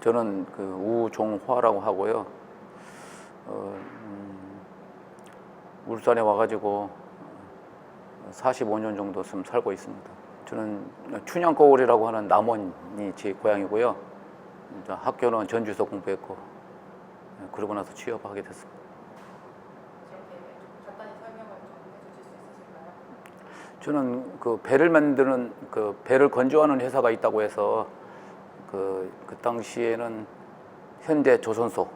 저는 그 우종화라고 하고요. 울산에 와가지고 45년 정도 좀 살고 있습니다. 저는 춘향거울이라고 하는 남원이 제 고향이고요. 학교는 전주에서 공부했고 그러고 나서 취업하게 됐습니다. 이렇게 간단히 설명을 좀 해주실 수 있으실까요? 저는 그 배를 만드는 그 배를 건조하는 회사가 있다고 해서 그 당시에는 현대 조선소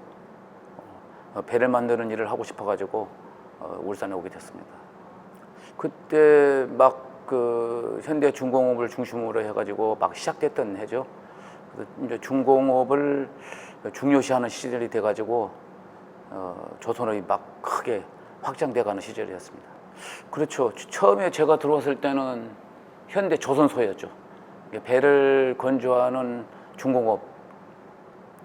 배를 만드는 일을 하고 싶어가지고 울산에 오게 됐습니다. 그때 막 그 현대 중공업을 중심으로 해가지고 막 시작됐던 해죠. 그래서 이제 중공업을 중요시하는 시절이 돼가지고 조선업이 막 크게 확장돼가는 시절이었습니다. 그렇죠. 처음에 제가 들어왔을 때는 현대 조선소였죠. 배를 건조하는 중공업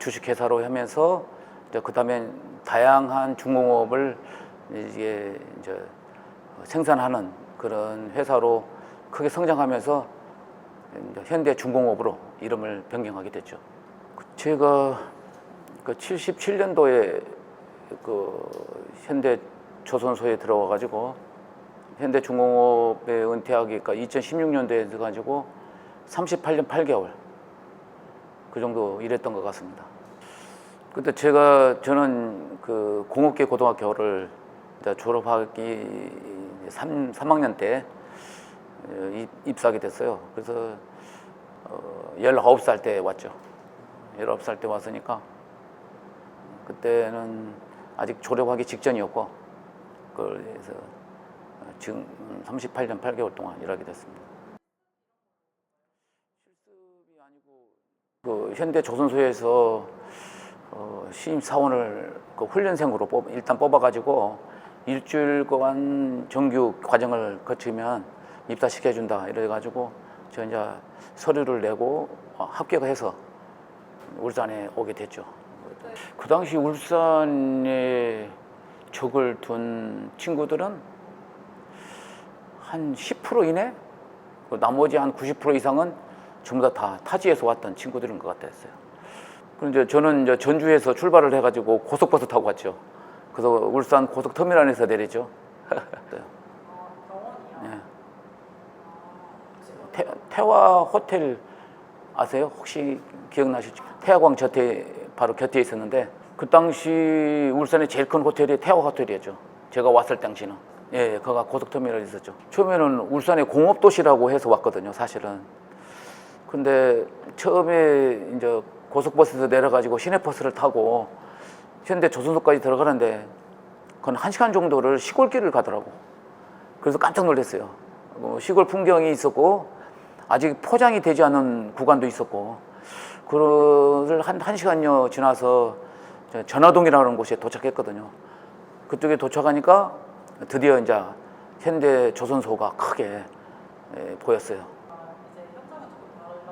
주식회사로 하면서 그 다음에 다양한 중공업을 이제 생산하는 그런 회사로 크게 성장하면서 현대 중공업으로 이름을 변경하게 됐죠. 제가 그 77년도에 그 현대 조선소에 들어와 가지고 현대 중공업에 은퇴하기가 2016년도에 들어가지고 38년 8개월 그 정도 일했던 것 같습니다. 그때 저는 그 공업계 고등학교를 졸업하기 3학년 때 입사하게 됐어요. 그래서 19살 때 왔죠. 19살 때 왔으니까 그때는 아직 졸업하기 직전이었고 그래서 지금 38년 8개월 동안 일하게 됐습니다. 실습이 아니고 그 현대 조선소에서 신입사원을 그 훈련생으로 일단 뽑아가지고 일주일간 정규 과정을 거치면 입사시켜준다 이래가지고 저 이제 서류를 내고 합격해서 울산에 오게 됐죠. 그 당시 울산에 적을 둔 친구들은 한 10% 이내? 나머지 한 90% 이상은 전부 다 타지에서 왔던 친구들인 것 같았어요. 그런데 저는 이제 전주에서 출발을 해가지고 고속버스 타고 갔죠. 그래서 울산 고속터미널에서 내리죠. 병원이요? 네. 태화 호텔 아세요? 혹시 기억나실지? 태화광 바로 곁에 있었는데 그 당시 울산의 제일 큰 호텔이 태화 호텔이었죠. 제가 왔을 당시는. 예, 거기가 고속터미널에 있었죠. 처음에는 울산의 공업도시라고 해서 왔거든요, 사실은. 근데 처음에 이제 고속버스에서 내려가지고 시내버스를 타고 현대 조선소까지 들어가는데 그건 1시간 정도를 시골길을 가더라고. 그래서 깜짝 놀랐어요. 시골 풍경이 있었고 아직 포장이 되지 않은 구간도 있었고 그걸 한 1시간여 지나서 전화동이라는 곳에 도착했거든요. 그쪽에 도착하니까 드디어 이제 현대 조선소가 크게 보였어요. 이제 현장은 조금 달랐을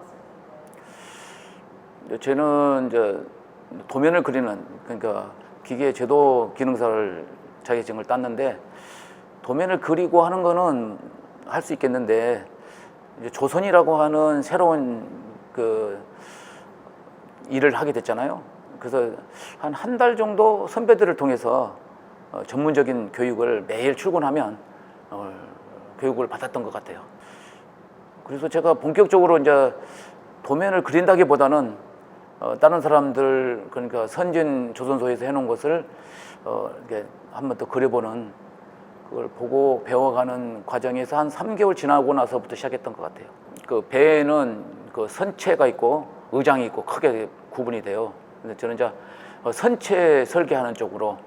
텐데. 저는 이제 도면을 그리는 그러니까 기계 제도 기능사를 자격증을 땄는데 도면을 그리고 하는 거는 할 수 있겠는데 이제 조선이라고 하는 새로운 그 일을 하게 됐잖아요. 그래서 한 달 정도 선배들을 통해서 전문적인 교육을 매일 출근하면 교육을 받았던 것 같아요. 그래서 제가 본격적으로 이제 도면을 그린다기보다는 다른 사람들 그러니까 선진 조선소에서 해놓은 것을 이렇게 한 번 더 그려보는 그걸 보고 배워가는 과정에서 한 3개월 지나고 나서부터 시작했던 것 같아요. 그 배에는 그 선체가 있고 의장이 있고 크게 구분이 돼요. 근데 저는 이제 선체 설계하는 쪽으로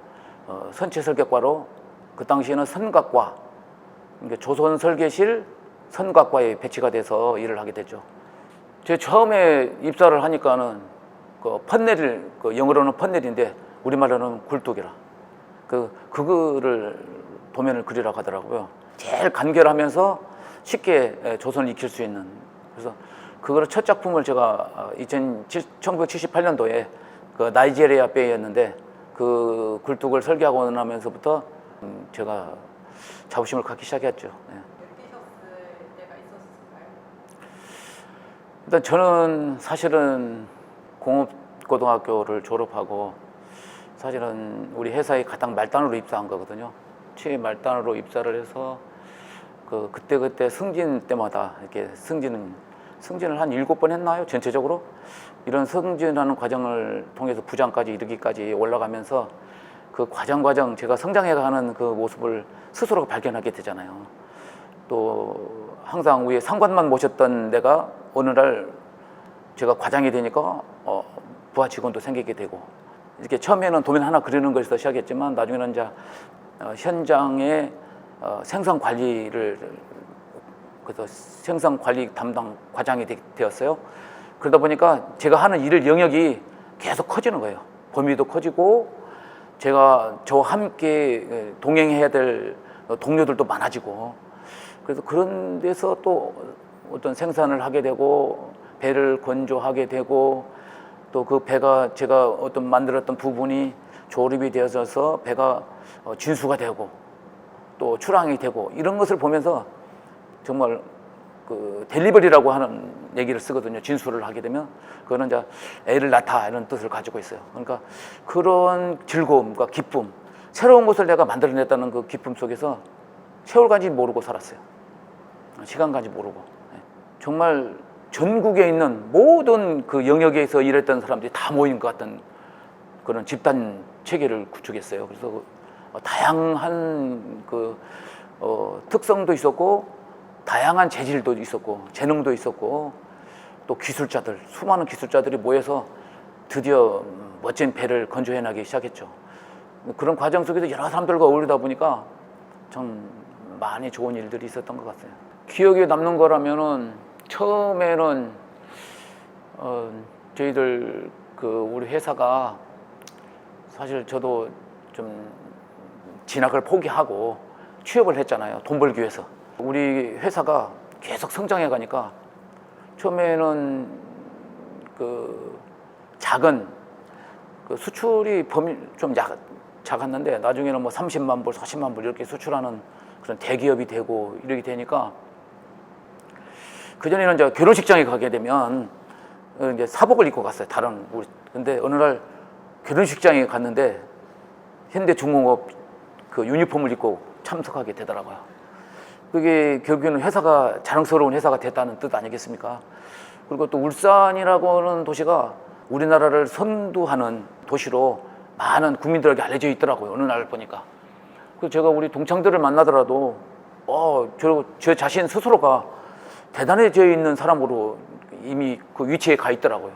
선체 설계과로 그 당시에는 선각과 그러니까 조선 설계실 선각과에 배치가 돼서 일을 하게 됐죠. 제가 처음에 입사를 하니까는 그 판넬을 그 영어로는 판넬인데 우리말로는 굴뚝이라 그거를 도면을 그리라고 하더라고요. 제일 간결하면서 쉽게 조선을 익힐 수 있는. 그래서 그거를 첫 작품을 제가 1978년도에 그 나이지리아 베이였는데 그 굴뚝을 설계하고 나면서부터 제가 자부심을 갖기 시작했죠. 느끼셨을 때가 있었을까요? 일단 저는 사실은 공업과 고등학교를 졸업하고 사실은 우리 회사에 가장 말단으로 입사한 거거든요. 최 말단으로 입사를 해서 그때 승진 때마다 이렇게 승진을 한 7번 했나요? 전체적으로 이런 승진하는 과정을 통해서 부장까지 이르기까지 올라가면서 그 과정 제가 성장해가는 그 모습을 스스로 발견하게 되잖아요. 또 항상 위에 상관만 모셨던 내가 어느 날 제가 과장이 되니까 부하 직원도 생기게 되고 이렇게 처음에는 도면 하나 그리는 것에서 시작했지만 나중에는 이제 현장의 생산 관리를 그래서 생산 관리 담당 과장이 되었어요. 그러다 보니까 제가 하는 일 영역이 계속 커지는 거예요. 범위도 커지고 제가 저와 함께 동행해야 될 동료들도 많아지고 그래서 그런 데서 또 어떤 생산을 하게 되고 배를 건조하게 되고 또 그 배가 제가 어떤 만들었던 부분이 조립이 되어져서 배가 진수가 되고 또 출항이 되고 이런 것을 보면서 정말 그 델리버리라고 하는 얘기를 쓰거든요. 진수를 하게 되면 그거는 이제 애를 낳다 이런 뜻을 가지고 있어요. 그러니까 그런 즐거움과 기쁨, 새로운 것을 내가 만들어냈다는 그 기쁨 속에서 세월 간지 모르고 살았어요. 시간 간지 모르고 정말 전국에 있는 모든 그 영역에서 일했던 사람들이 다 모인 것 같은 그런 집단 체계를 구축했어요. 그래서 다양한 특성도 있었고 다양한 재질도 있었고 재능도 있었고 또 기술자들 수많은 기술자들이 모여서 드디어 멋진 배를 건조해나기 시작했죠. 그런 과정 속에서 여러 사람들과 어울리다 보니까 참 많이 좋은 일들이 있었던 것 같아요. 기억에 남는 거라면은 처음에는 저희들 우리 회사가 사실 저도 좀 진학을 포기하고 취업을 했잖아요. 돈 벌기 위해서. 우리 회사가 계속 성장해 가니까 처음에는 작은 수출이 범위 좀 작았는데 나중에는 뭐 30만 불, 40만 불 이렇게 수출하는 그런 대기업이 되고 이렇게 되니까 그전에는 이제 결혼식장에 가게 되면 이제 사복을 입고 갔어요. 근데 어느 날 결혼식장에 갔는데 현대중공업 그 유니폼을 입고 참석하게 되더라고요. 그게 결국에는 회사가 자랑스러운 회사가 됐다는 뜻 아니겠습니까? 그리고 또 울산이라고 하는 도시가 우리나라를 선도하는 도시로 많은 국민들에게 알려져 있더라고요. 어느 날 보니까. 그래서 제가 우리 동창들을 만나더라도 저 자신 스스로가 대단해져 있는 사람으로 이미 그 위치에 가 있더라고요.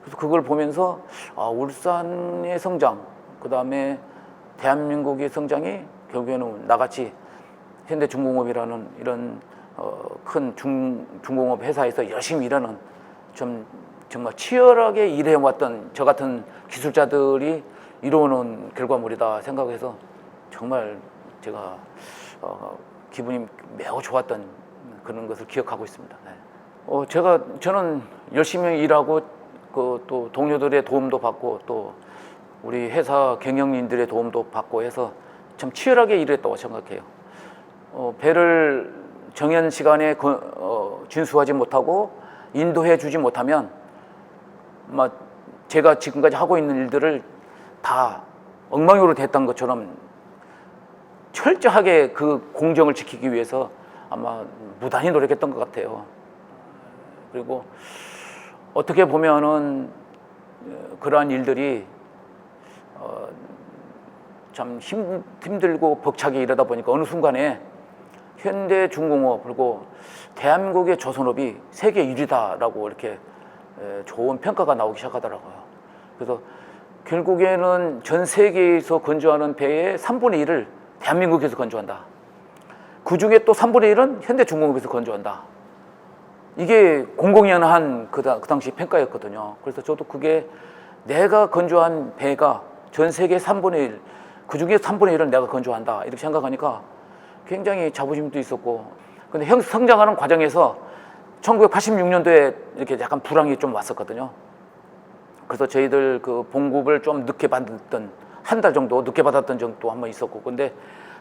그래서 그걸 보면서 울산의 성장, 그 다음에 대한민국의 성장이 결국에는 나같이 현대중공업이라는 이런 큰 중공업 회사에서 열심히 일하는 정말 치열하게 일해왔던 저 같은 기술자들이 이루어놓은 결과물이다 생각해서 정말 제가 기분이 매우 좋았던 그런 것을 기억하고 있습니다. 네. 저는 열심히 일하고 또 동료들의 도움도 받고 또 우리 회사 경영인들의 도움도 받고 해서 참 치열하게 일했다고 생각해요. 배를 정한 시간에 진수하지 못하고 인도해 주지 못하면 제가 지금까지 하고 있는 일들을 다 엉망으로 됐던 것처럼 철저하게 그 공정을 지키기 위해서 아마 무단히 노력했던 것 같아요. 그리고 어떻게 보면은 그러한 일들이 참 힘들고 벅차게 일하다 보니까 어느 순간에 현대중공업 그리고 대한민국의 조선업이 세계 1위다라고 이렇게 좋은 평가가 나오기 시작하더라고요. 그래서 결국에는 전 세계에서 건조하는 배의 3분의 1을 대한민국에서 건조한다. 그 중에 또 3분의 1은 현대중공업에서 건조한다. 이게 공공연한 그 당시 평가였거든요. 그래서 저도 그게 내가 건조한 배가 전 세계 3분의 1, 그 중에 3분의 1은 내가 건조한다. 이렇게 생각하니까 굉장히 자부심도 있었고. 근데 성장하는 과정에서 1986년도에 이렇게 약간 불황이 좀 왔었거든요. 그래서 저희들 그 봉급을 좀 늦게 받았던, 한 달 정도 늦게 받았던 적도 한 번 있었고. 근데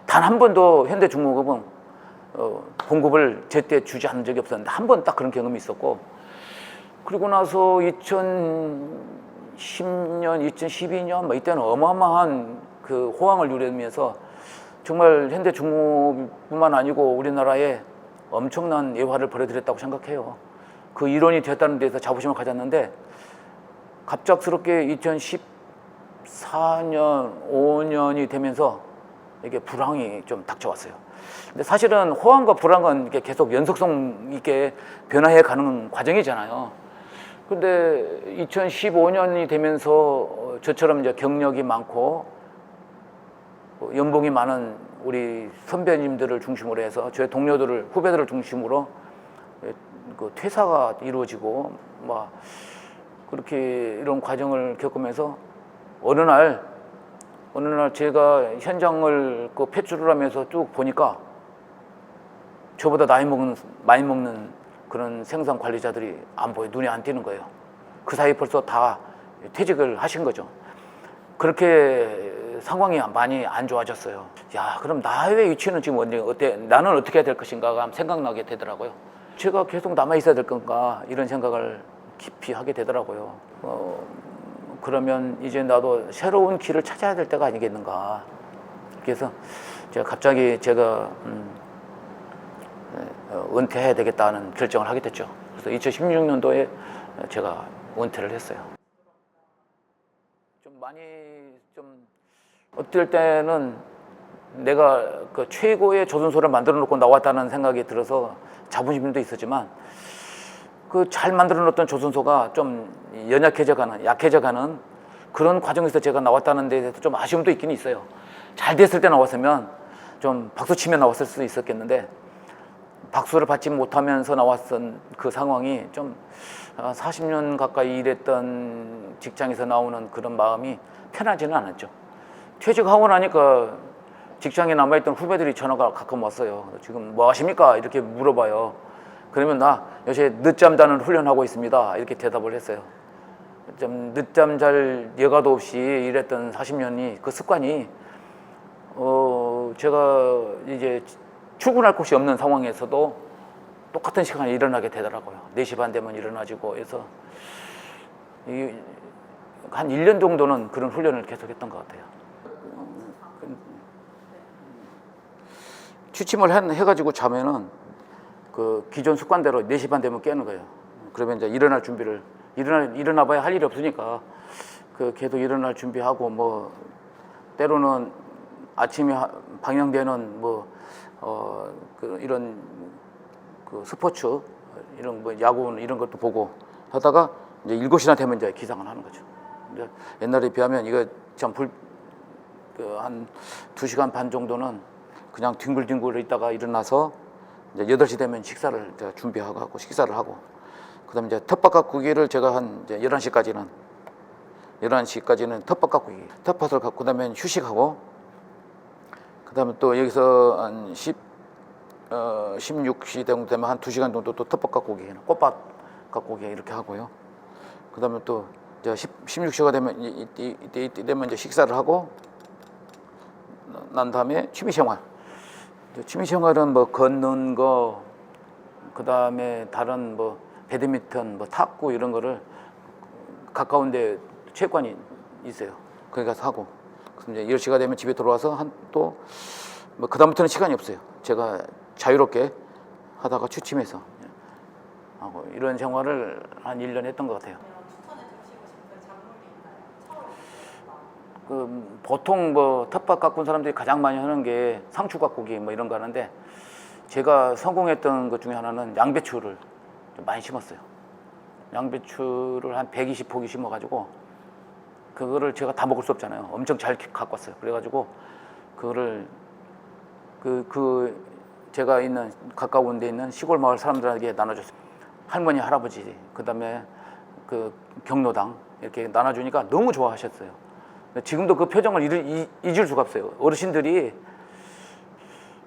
단 한 번도 현대중공업은 봉급을 제때 주지 않은 적이 없었는데 한 번 딱 그런 경험이 있었고. 그리고 나서 2010년, 2012년 뭐 이때는 어마어마한 그 호황을 누리면서 정말 현대 중공업뿐만 아니고 우리나라에 엄청난 예화를 벌여들였다고 생각해요. 그 일원이 되었다는 데서 자부심을 가졌는데 갑작스럽게 2014년, 5년이 되면서 이게 불황이 좀 닥쳐왔어요. 근데 사실은 호황과 불황은 이게 계속 연속성 있게 변화해 가는 과정이잖아요. 근데 2015년이 되면서 저처럼 이제 경력이 많고 연봉이 많은 우리 선배님들을 중심으로 해서 저희 동료들을, 후배들을 중심으로 그 퇴사가 이루어지고 막 그렇게 이런 과정을 겪으면서 어느 날 제가 현장을 그 폐출을 하면서 쭉 보니까 저보다 많이 먹는 그런 생산 관리자들이 안 보여, 눈에 안 띄는 거예요. 그 사이 벌써 다 퇴직을 하신 거죠. 그렇게 상황이 많이 안 좋아졌어요. 야, 그럼 나의 위치는 지금 어때? 나는 어떻게 해야 될 것인가가 생각나게 되더라고요. 제가 계속 남아 있어야 될 건가 이런 생각을 깊이 하게 되더라고요. 그러면 이제 나도 새로운 길을 찾아야 될 때가 아니겠는가. 그래서 제가 갑자기 은퇴해야 되겠다는 결정을 하게 됐죠. 그래서 2016년도에 제가 은퇴를 했어요. 좀 어떨 때는 내가 그 최고의 조선소를 만들어 놓고 나왔다는 생각이 들어서 자부심도 있었지만 그 잘 만들어 놓았던 조선소가 좀 약해져가는 그런 과정에서 제가 나왔다는 데 대해서 좀 아쉬움도 있긴 있어요. 잘 됐을 때 나왔으면 좀 박수치며 나왔을 수 있었겠는데 박수를 받지 못하면서 나왔던 그 상황이 좀 40년 가까이 일했던 직장에서 나오는 그런 마음이 편하지는 않았죠. 퇴직하고 나니까 직장에 남아있던 후배들이 전화가 가끔 왔어요. 지금 뭐 하십니까? 이렇게 물어봐요. 그러면 나 요새 늦잠 자는 훈련하고 있습니다. 이렇게 대답을 했어요. 좀 늦잠 잘 여가도 없이 일했던 40년이 그 습관이 제가 이제 출근할 곳이 없는 상황에서도 똑같은 시간에 일어나게 되더라고요. 4시 반 되면 일어나지고 해서 한 1년 정도는 그런 훈련을 계속했던 것 같아요. 취침을 해가지고 자면은 그 기존 습관대로 4시 반 되면 깨는 거예요. 그러면 이제 일어날 준비를 일어나봐야 할 일이 없으니까 그 계속 일어날 준비하고 뭐 때로는 아침에 방영되는 이런 그 스포츠 이런 뭐 야구 이런 것도 보고 하다가 이제 7시나 되면 이제 기상을 하는 거죠. 근데 옛날에 비하면 이거 참 한 2시간 반 정도는 그냥 뒹굴뒹굴 있다가 일어나서 이제 8시 되면 식사를 제가 준비하고 식사를 하고 그다음에 이제 텃밭가꾸기를 제가 한 이제 11시까지는 텃밭을 갖고 그다음에 휴식하고 그다음에 또 여기서 한 16시 되면 한 2시간 정도 또 텃밭 가꾸기, 꽃밭 가꾸기 이렇게 하고요. 그다음에 또 이제 16시가 되면 이때 되면 이제 식사를 하고 난 다음에 취미생활은 뭐 걷는 거, 그다음에 다른 뭐 배드민턴, 뭐 탁구 이런 거를 가까운데 체육관이 있어요. 거기 가서 하고. 그럼 이제 10시가 되면 집에 돌아와서 또 뭐 그다음부터는 시간이 없어요. 제가 자유롭게 하다가 취침해서 하고 이런 생활을 한 1년 했던 것 같아요. 추천해 주시고 싶은 작물이 있나요? 보통 뭐 텃밭 가꾼 사람들이 가장 많이 하는 게 상추 가꾸기 뭐 이런 거 하는데 제가 성공했던 것 중에 하나는 양배추를 좀 많이 심었어요. 양배추를 한 120포기 심어가지고 그거를 제가 다 먹을 수 없잖아요. 엄청 잘 갖고 왔어요. 그래가지고 그거를 제가 가까운 데 있는 시골 마을 사람들에게 나눠줬어요. 할머니, 할아버지, 그 다음에 그 경로당 이렇게 나눠주니까 너무 좋아하셨어요. 지금도 그 표정을 잊을 수가 없어요. 어르신들이.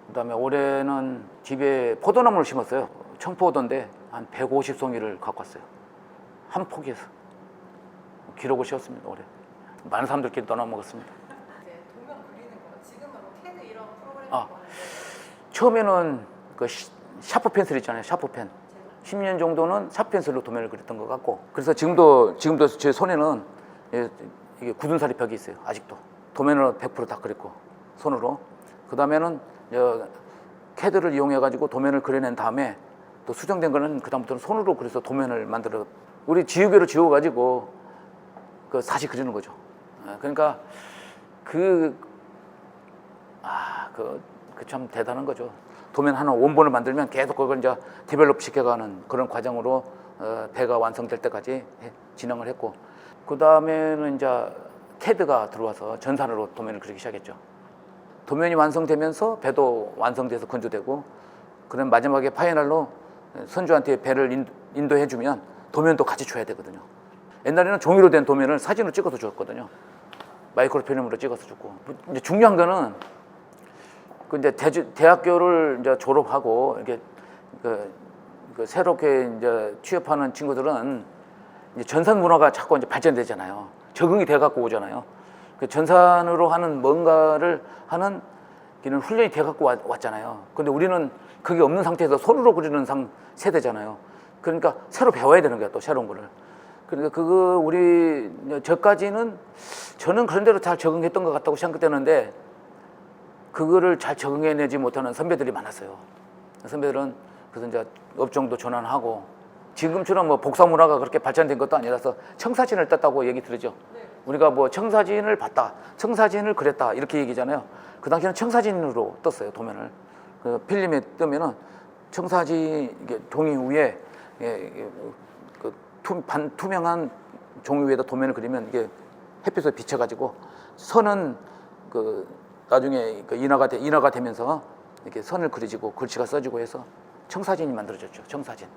그 다음에 올해는 집에 포도나무를 심었어요. 청포도인데 한 150송이를 갖고 왔어요. 한 포기에서. 기록을 세웠습니다, 올해. 많은 사람들끼리 나눠 먹었습니다. 이제 도면 그리는 거 지금은 뭐 캐드 이런 프로그램이 아, 처음에는 그 샤프 펜슬 있잖아요. 샤프 펜. 10년 정도는 샤프 펜슬로 도면을 그렸던 것 같고. 그래서 지금도 제 손에는 이게 굳은살이 벽이 있어요. 아직도 도면으로 100%다 그렸고 손으로. 그 다음에는 캐드를 이용해 가지고 도면을 그려낸 다음에 또 수정된 거는 그 다음부터는 손으로 그려서 도면을 만들어 우리 지우개로 지워 가지고 그 다시 그리는 거죠. 그러니까 그 참 대단한 거죠. 도면 하나 원본을 만들면 계속 그걸 이제 디벨롭 시켜가는 그런 과정으로 배가 완성될 때까지 진행을 했고, 그 다음에는 이제 캐드가 들어와서 전산으로 도면을 그리기 시작했죠. 도면이 완성되면서 배도 완성돼서 건조되고, 그다음 마지막에 파이널로 선주한테 배를 인도해주면 도면도 같이 줘야 되거든요. 옛날에는 종이로 된 도면을 사진으로 찍어서 줬거든요. 마이크로필름으로 찍어서 줬고. 이제 중요한 거는 그 이제 대학교를 이제 졸업하고 이렇게 그 새롭게 이제 취업하는 친구들은 이제 전산 문화가 자꾸 이제 발전되잖아요. 적응이 돼 갖고 오잖아요. 그 전산으로 하는 뭔가를 하는 기는 훈련이 돼 갖고 왔잖아요. 근데 우리는 그게 없는 상태에서 손으로 그리는 세대잖아요. 그러니까 새로 배워야 되는 거야, 또 새로운 거를. 그러니까 저까지는 저는 그런 대로 잘 적응했던 것 같다고 생각되는데, 그거를 잘 적응해내지 못하는 선배들이 많았어요. 선배들은 그래서 이제 업종도 전환하고, 지금처럼 뭐 복사 문화가 그렇게 발전된 것도 아니라서 청사진을 떴다고 얘기 들으죠. 우리가 뭐 청사진을 봤다, 청사진을 그렸다 이렇게 얘기잖아요. 그 당시에는 청사진으로 떴어요, 도면을. 그 필름에 뜨면은 청사진 종이 위에 반투명한 종이 위에다 도면을 그리면 이게 햇빛에 비쳐가지고 선은 나중에 인화가 되면서 이렇게 선을 그려지고 글씨가 써지고 해서 청사진이 만들어졌죠. 청사진.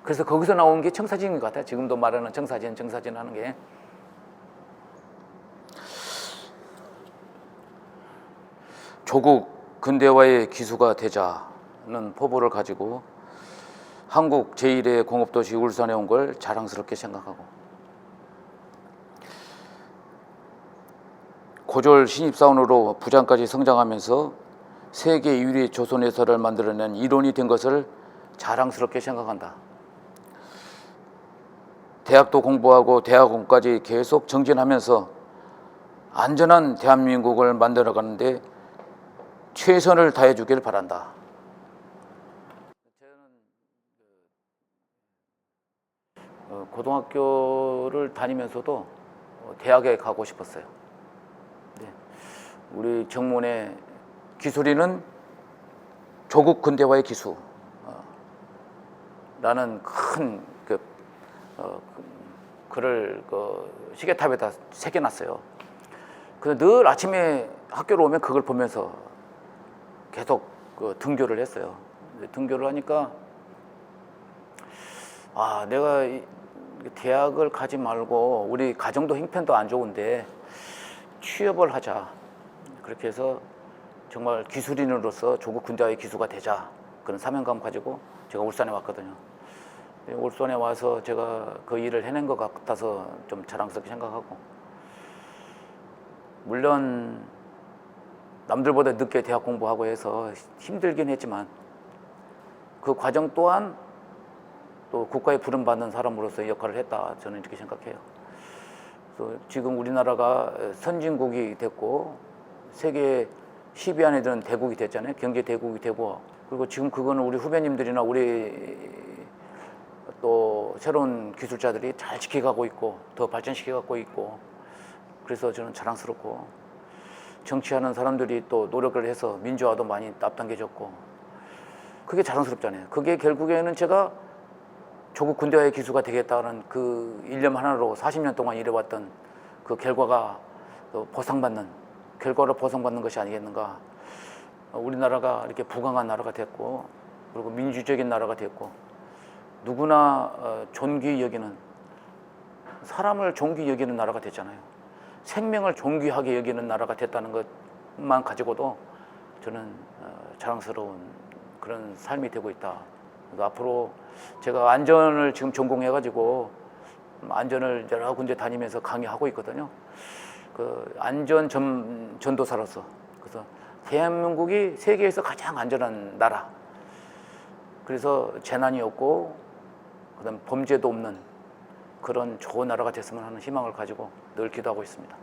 그래서 거기서 나온 게 청사진인 것 같아요. 지금도 말하는 청사진 하는 게. 조국 근대화의 기수가 되자는 포부를 가지고 한국 제1의 공업도시 울산에 온 걸 자랑스럽게 생각하고, 고졸 신입사원으로 부장까지 성장하면서 세계 1위 조선회사를 만들어낸 일원이 된 것을 자랑스럽게 생각한다. 대학도 공부하고 대학원까지 계속 정진하면서 안전한 대한민국을 만들어가는데 최선을 다해 주길 바란다. 고등학교를 다니면서도 대학에 가고 싶었어요. 우리 정문에 기술이는 조국 근대화의 기수 라는 큰 글을 시계탑에다 새겨놨어요. 근데 늘 아침에 학교로 오면 그걸 보면서 계속 등교를 했어요. 등교를 하니까 내가 대학을 가지 말고 우리 가정도 형편도 안 좋은데 취업을 하자. 그렇게 해서 정말 기술인으로서 조국 근대화의 기수가 되자, 그런 사명감 가지고 제가 울산에 왔거든요. 울산에 와서 제가 그 일을 해낸 것 같아서 좀 자랑스럽게 생각하고, 물론 남들보다 늦게 대학 공부하고 해서 힘들긴 했지만 그 과정 또한 또 국가에 부름받는 사람으로서의 역할을 했다, 저는 이렇게 생각해요. 그래서 지금 우리나라가 선진국이 됐고 세계 10위 안에 드는 대국이 됐잖아요. 경제 대국이 되고, 그리고 지금 그거는 우리 후배님들이나 우리 또 새로운 기술자들이 잘 지켜가고 있고 더 발전시켜가고 있고, 그래서 저는 자랑스럽고, 정치하는 사람들이 또 노력을 해서 민주화도 많이 앞당겨졌고, 그게 자랑스럽잖아요. 그게 결국에는 제가 조국 근대화의 기수가 되겠다는 그 일념 하나로 40년 동안 일해왔던 그 결과가 결과로 보상받는 것이 아니겠는가. 우리나라가 이렇게 부강한 나라가 됐고, 그리고 민주적인 나라가 됐고, 누구나 존귀 여기는, 사람을 존귀 여기는 나라가 됐잖아요. 생명을 존귀하게 여기는 나라가 됐다는 것만 가지고도 저는 자랑스러운 그런 삶이 되고 있다. 앞으로 제가 안전을 지금 전공해가지고 안전을 여러 군데 다니면서 강의하고 있거든요. 그 안전 전도사로서. 그래서 대한민국이 세계에서 가장 안전한 나라. 그래서 재난이 없고, 그다음 범죄도 없는 그런 좋은 나라가 됐으면 하는 희망을 가지고 늘 기도하고 있습니다.